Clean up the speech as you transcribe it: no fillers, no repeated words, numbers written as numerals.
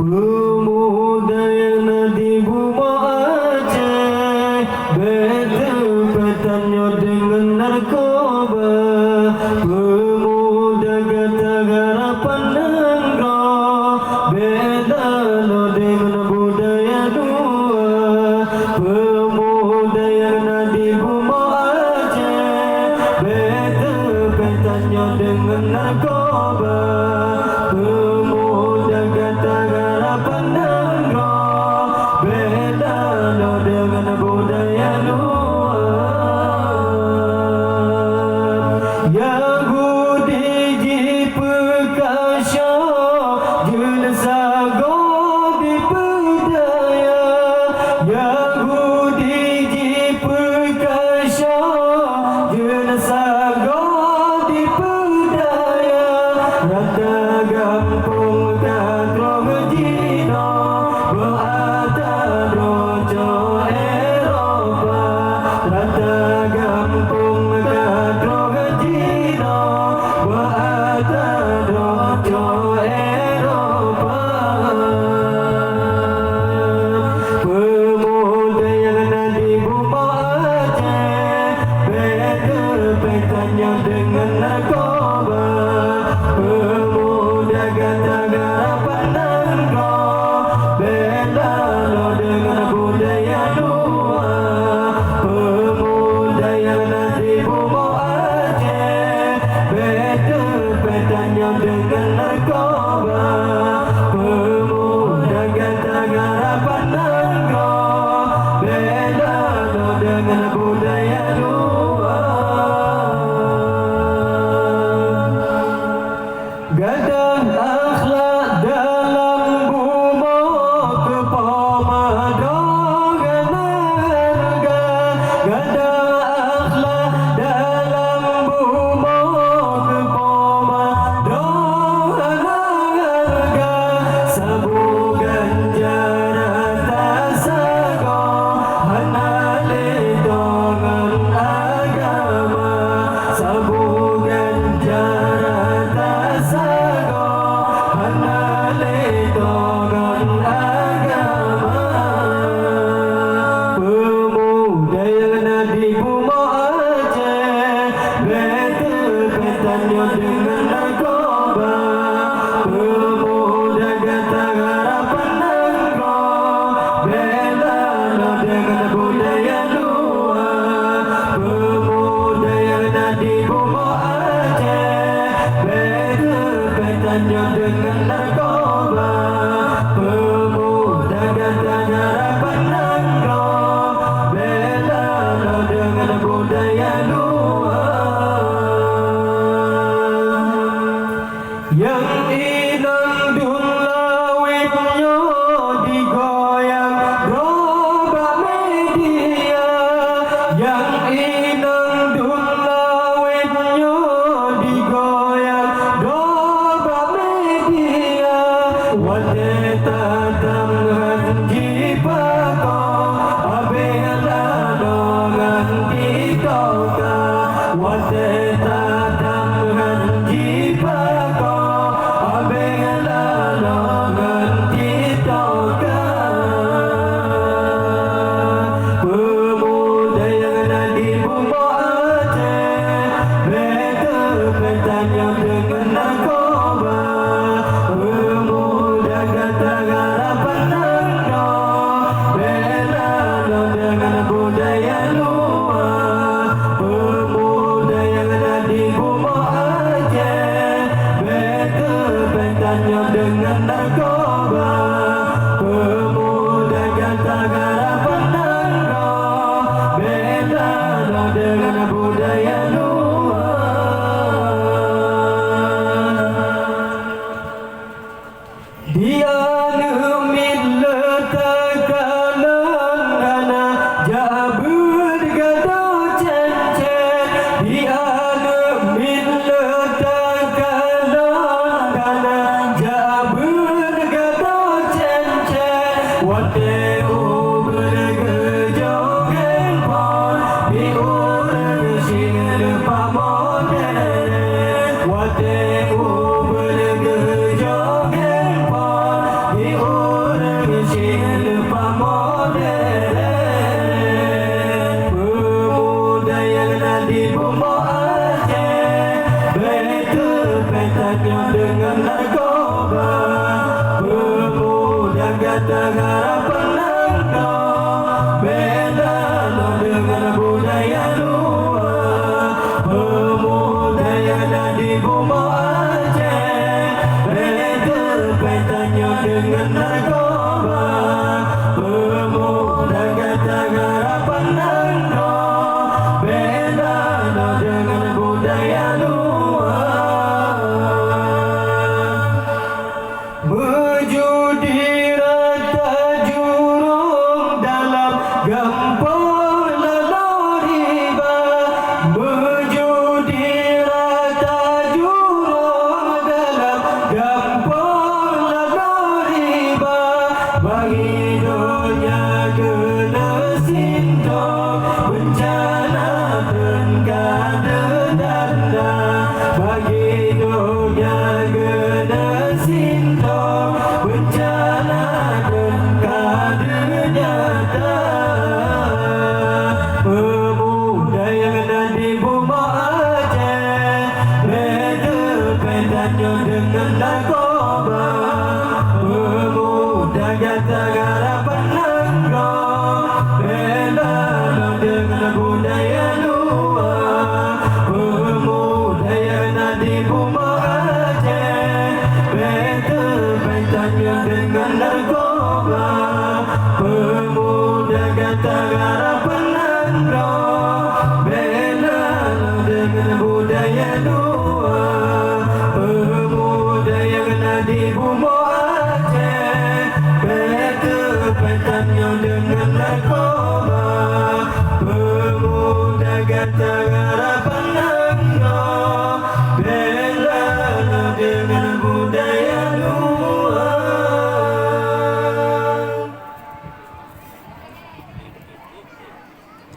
Pemuda yang di Buma Aceh, beta-betanya dengan narkoba. Pemuda kata garapan negara, beda lo dengan budaya dua. Pemuda yang di Buma Aceh, beta-betanya dengan narkoba. Pemuda kata garapan negara, beda lo dengan budaya luar. Yahudi di Perkasa, Jenasago di Pedaya. Yahudi di Perkasa, Jenasago di Pedaya. Rata gampung kadro Medina, berada rojo Eropa. Rata gampung kadro Medina, berada rojo Eropa. Pemuda yang di Buma Aceh, beda-bedanya dengan narkoba. Pemuda kata garapan negara, beda lo dengan budaya luar. Pemuda yang di Buma Aceh, beda-bedanya dengan narkoba. Pemuda kata garapan negara, beda lo dengan budaya luar. Gadah akhlak dalam Buma kepamadangan harga. Gadah akhlak dalam Buma kepamadangan harga. Sabu ganjar atas saga, hanale dengan agama. Sabu ganjar atas saga, hanale dengan agama. Pemuda yang di Buma Aceh, beda-bedanya dengan narkoba. Pemuda kata garapan negara, beda lo dengan budaya luar. Pemuda yang di Buma Aceh, beda-bedanya dengan narkoba. Pemuda kata garapan negara, beda lo dengan budaya luar. Yang inang dulawitnya digoyang robak media. Yang inang dulawitnya digoyang robak media. Wanita tangan jipaka, abela dengan dikauka. Wanita tangan jipaka, abela dengan dikauka. Pemuda yang di Buma Aceh, beda-bedanya dengan narkoba. Pemuda kata garapan negara, beda lo dengan budaya luar. Pemuda yang di Buma Aceh, beda-bedanya dengan narkoba. Pemuda kata garapan negara, beda lo dengan budaya luar. Dia nemit letakalan hana jabut gado cencet. Dia nemit letakalan hana jabut gado cencet. Wate bergejogen pon diurang sing pamodere. Wate bergejogen pon diurang hidupnya kena sintong, bencana berkada danda. Bagi hidupnya kena sintong, bencana berkada nyata. Pemuda yang ada di Buma Aceh, beda kaitannya dengan narkoba. Pemuda kata harapan nangkong, beda dengan budaya luar. Pemuda yang ada di Buma Aceh, beda kaitannya dengan narkoba. Pemuda kata harapan nangkong, beda dengan budaya luar. Pemuda yang ada di Buma Aceh, beda kaitannya dengan narkoba.